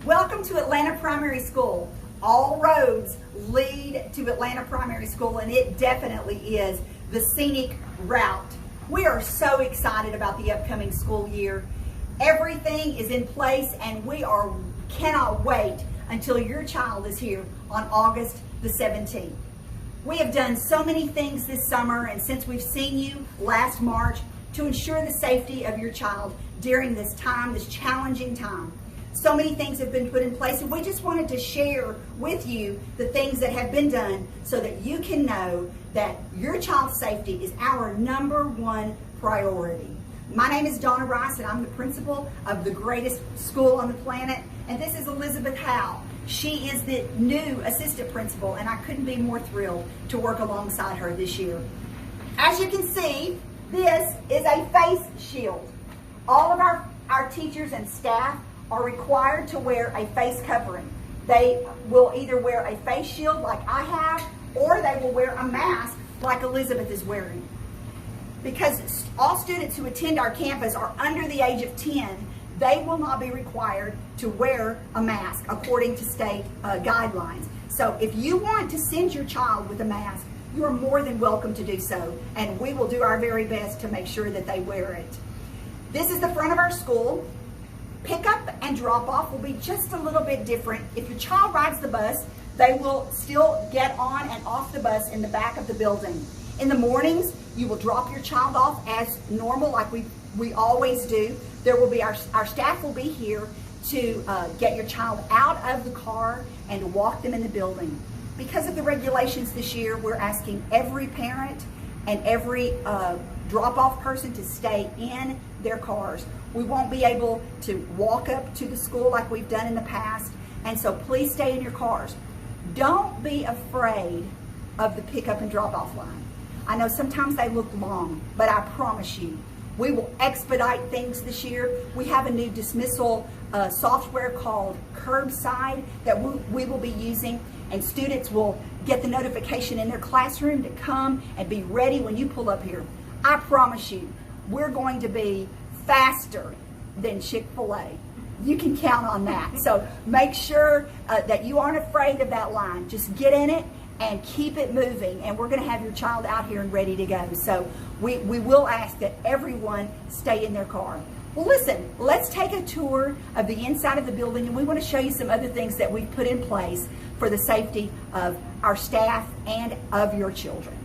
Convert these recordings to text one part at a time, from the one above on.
Welcome to Atlanta Primary School. All roads lead to Atlanta Primary School, and it definitely is the scenic route. We are so excited about the upcoming school year. Everything is in place, and cannot wait until your child is here on August the 17th. We have done so many things this summer and since we've seen you last March to ensure the safety of your child during this time, this challenging time. So many things have been put in place, and we just wanted to share with you the things that have been done so that you can know that your child's safety is our number one priority. My name is Donna Rice, and I'm the principal of the greatest school on the planet, and this is Elizabeth Howe. She is the new assistant principal, and I couldn't be more thrilled to work alongside her this year. As you can see, this is a face shield. All of our teachers and staff are required to wear a face covering. They will either wear a face shield like I have, or they will wear a mask like Elizabeth is wearing. Because all students who attend our campus are under the age of 10, they will not be required to wear a mask according to state guidelines. So if you want to send your child with a mask, you are more than welcome to do so, and we will do our very best to make sure that they wear it. This is the front of our school. Pickup and drop off will be just a little bit different. If your child rides the bus, they will still get on and off the bus in the back of the building. In the mornings, you will drop your child off as normal, like we always do. There will be our staff will be here to get your child out of the car and walk them in the building. Because of the regulations this year, we're asking every parent and every drop-off person to stay in their cars. We won't be able to walk up to the school like we've done in the past, and so please stay in your cars. Don't be afraid of the pickup and drop-off line. I know sometimes they look long, but I promise you, we will expedite things this year. We have a new dismissal software called Curbside that we will be using, and students will get the notification in their classroom to come and be ready when you pull up here. I promise you, we're going to be faster than Chick-fil-A. You can count on that. So make sure that you aren't afraid of that line. Just get in it and keep it moving, and we're going to have your child out here and ready to go. So we will ask that everyone stay in their car. Well, listen, let's take a tour of the inside of the building, and we want to show you some other things that we've put in place for the safety of our staff and of your children.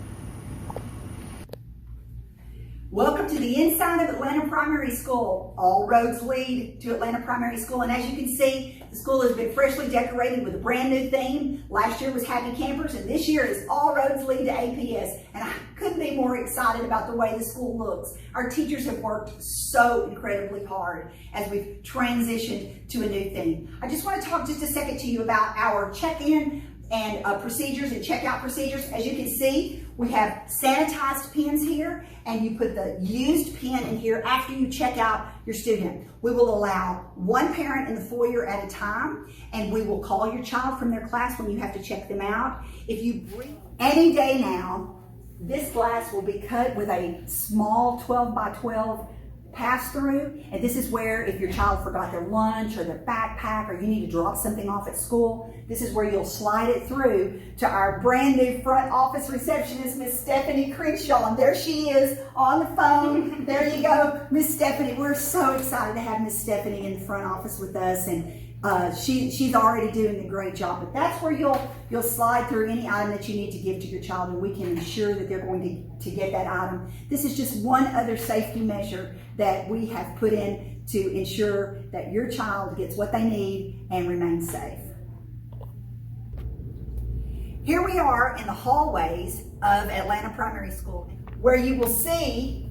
Welcome to the inside of Atlanta Primary School. All roads lead to Atlanta Primary School, and as you can see, the school has been freshly decorated with a brand new theme. Last year was Happy Campers, and this year is All Roads Lead to APS, and I couldn't be more excited about the way the school looks. Our teachers have worked so incredibly hard as we've transitioned to a new theme. I just want to talk just a second to you about our check-in and procedures and checkout procedures. As you can see, we have sanitized pens here, and you put the used pen in here after you check out your student. We will allow one parent in the foyer at a time, and we will call your child from their class when you have to check them out. If you bring any day now, this glass will be cut with a small 12 by 12 pass-through, and this is where if your child forgot their lunch or their backpack, or you need to drop something off at school, this is where you'll slide it through to our brand new front office receptionist, Miss Stephanie Crenshaw. And there she is on the phone. There you go, Miss Stephanie. We're so excited to have Miss Stephanie in the front office with us, and she's already doing a great job. But that's where you'll slide through any item that you need to give to your child, and we can ensure that they're going to get that item. This is just one other safety measure that we have put in to ensure that your child gets what they need and remains safe. Here we are in the hallways of Atlanta Primary School, where you will see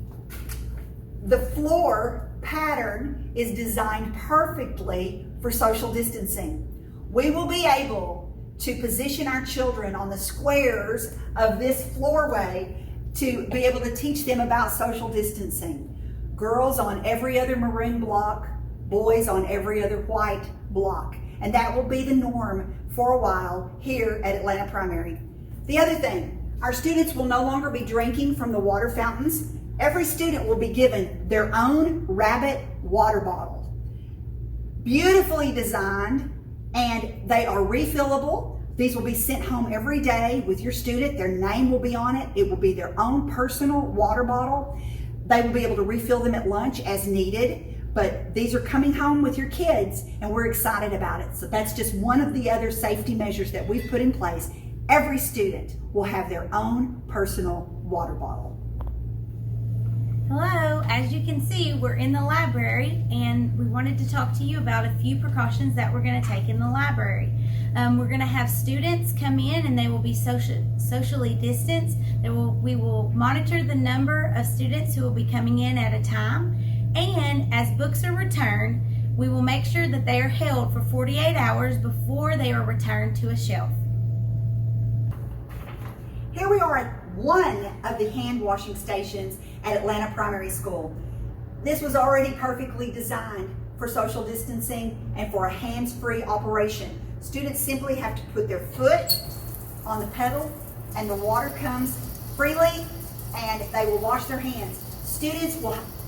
the floor pattern is designed perfectly for social distancing. We will be able to position our children on the squares of this floorway to be able to teach them about social distancing. Girls on every other maroon block, boys on every other white block. And that will be the norm for a while here at Atlanta Primary. The other thing, our students will no longer be drinking from the water fountains. Every student will be given their own rabbit water bottle. beautifully designed, and they are refillable. These will be sent home every day with your student. Their name will be on it. It will be their own personal water bottle. They will be able to refill them at lunch as needed, but these are coming home with your kids, and we're excited about it. So that's just one of the other safety measures that we've put in place. Every student will have their own personal water bottle. Hello, as you can see, we're in the library, and we wanted to talk to you about a few precautions that we're going to take in the library. We're going to have students come in, and they will be socially distanced. We will monitor the number of students who will be coming in at a time, and as books are returned, we will make sure that they are held for 48 hours before they are returned to a shelf. Here we are at one of the hand washing stations at Atlanta Primary School. This was already perfectly designed for social distancing and for a hands-free operation. Students simply have to put their foot on the pedal and the water comes freely and they will wash their hands. Students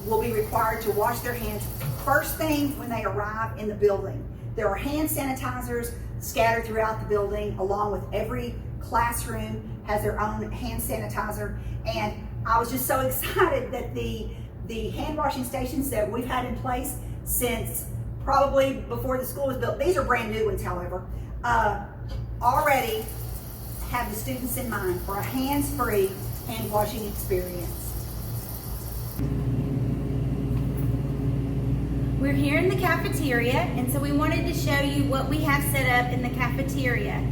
will be required to wash their hands first thing when they arrive in the building. There are hand sanitizers scattered throughout the building, along with every classroom has their own hand sanitizer. And I was just so excited that the hand washing stations that we've had in place since probably before the school was built, these are brand new ones, however, already have the students in mind for a hands-free hand washing experience. We're here in the cafeteria, and so we wanted to show you what we have set up in the cafeteria.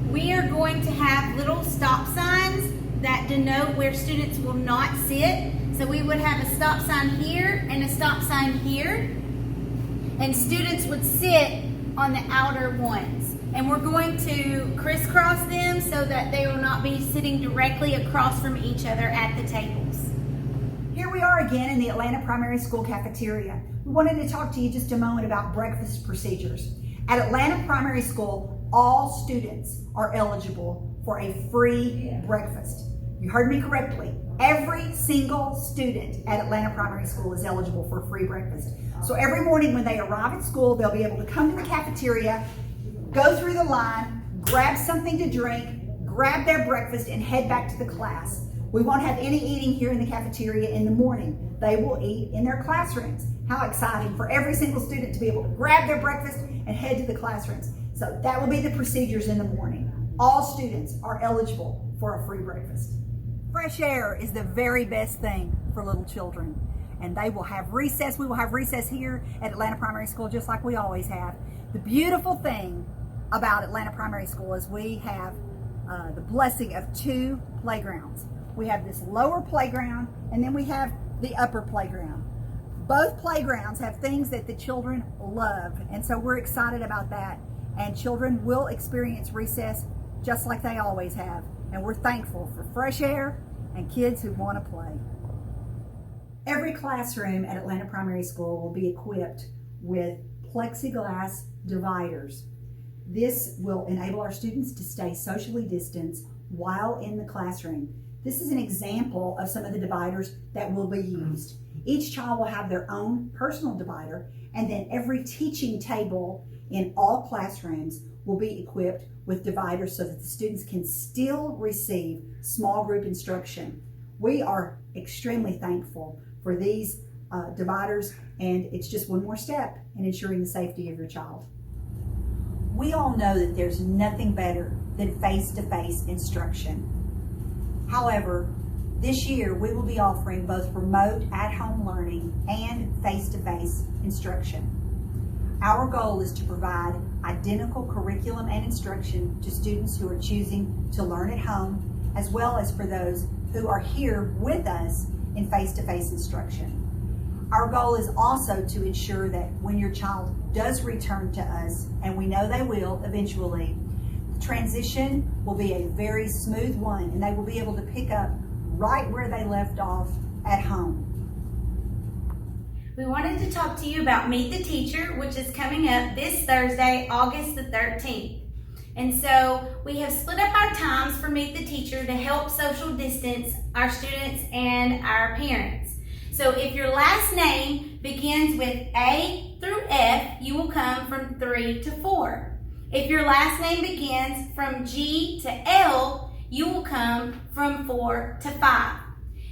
We are going to have little stop signs that denote where students will not sit. So we would have a stop sign here and a stop sign here, and students would sit on the outer ones. And we're going to crisscross them so that they will not be sitting directly across from each other at the tables. Here we are again in the Atlanta Primary School cafeteria. We wanted to talk to you just a moment about breakfast procedures. At Atlanta Primary School, all students are eligible for a free breakfast. You heard me correctly. Every single student at Atlanta Primary School is eligible for a free breakfast. So every morning when they arrive at school, they'll be able to come to the cafeteria, go through the line, grab something to drink, grab their breakfast, and head back to the class. We won't have any eating here in the cafeteria in the morning. They will eat in their classrooms. How exciting for every single student to be able to grab their breakfast and head to the classrooms. So that will be the procedures in the morning. All students are eligible for a free breakfast. Fresh air is the very best thing for little children. And they will have recess. We will have recess here at Atlanta Primary School just like we always have. The beautiful thing about Atlanta Primary School is we have the blessing of two playgrounds. We have this lower playground, and then we have the upper playground. Both playgrounds have things that the children love, and so we're excited about that. And children will experience recess just like they always have. And we're thankful for fresh air and kids who want to play. Every classroom at Atlanta Primary School will be equipped with plexiglass dividers. This will enable our students to stay socially distanced while in the classroom. This is an example of some of the dividers that will be used. Each child will have their own personal divider, and then every teaching table in all classrooms will be equipped with dividers so that the students can still receive small group instruction. We are extremely thankful for these dividers, and it's just one more step in ensuring the safety of your child. We all know that there's nothing better than face-to-face instruction. However, this year we will be offering both remote at-home learning and face-to-face instruction. Our goal is to provide identical curriculum and instruction to students who are choosing to learn at home, as well as for those who are here with us in face-to-face instruction. Our goal is also to ensure that when your child does return to us, and we know they will eventually, the transition will be a very smooth one, and they will be able to pick up right where they left off at home. We wanted to talk to you about Meet the Teacher, which is coming up this Thursday, August the 13th. And so we have split up our times for Meet the Teacher to help social distance our students and our parents. So So if your last name begins with A through F, you will come from 3 to 4. If your last name begins from G to L, you will come from 4 to 5.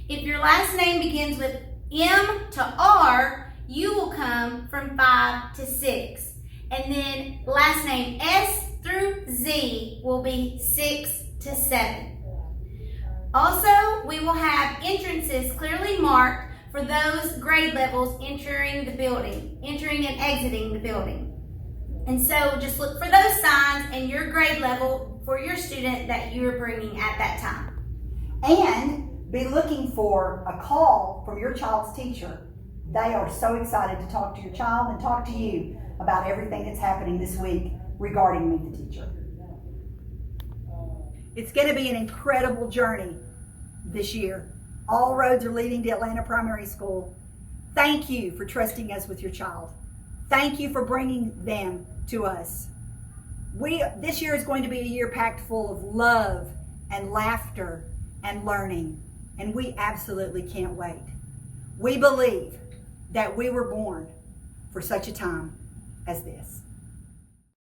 If your last name begins with M to R, you will come from 5 to 6. And then last name S through Z will be 6 to 7. Also, we will have entrances clearly marked for those grade levels entering the building, entering and exiting the building. And so just look for those signs in your grade level for your student that you are bringing at that time. And be looking for a call from your child's teacher. They are so excited to talk to your child and talk to you about everything that's happening this week regarding Meet the Teacher. It's going to be an incredible journey this year. All roads are leading to Atlanta Primary School. Thank you for trusting us with your child. Thank you for bringing them to us. This year is going to be a year packed full of love and laughter and learning, and we absolutely can't wait. We believe that we were born for such a time as this.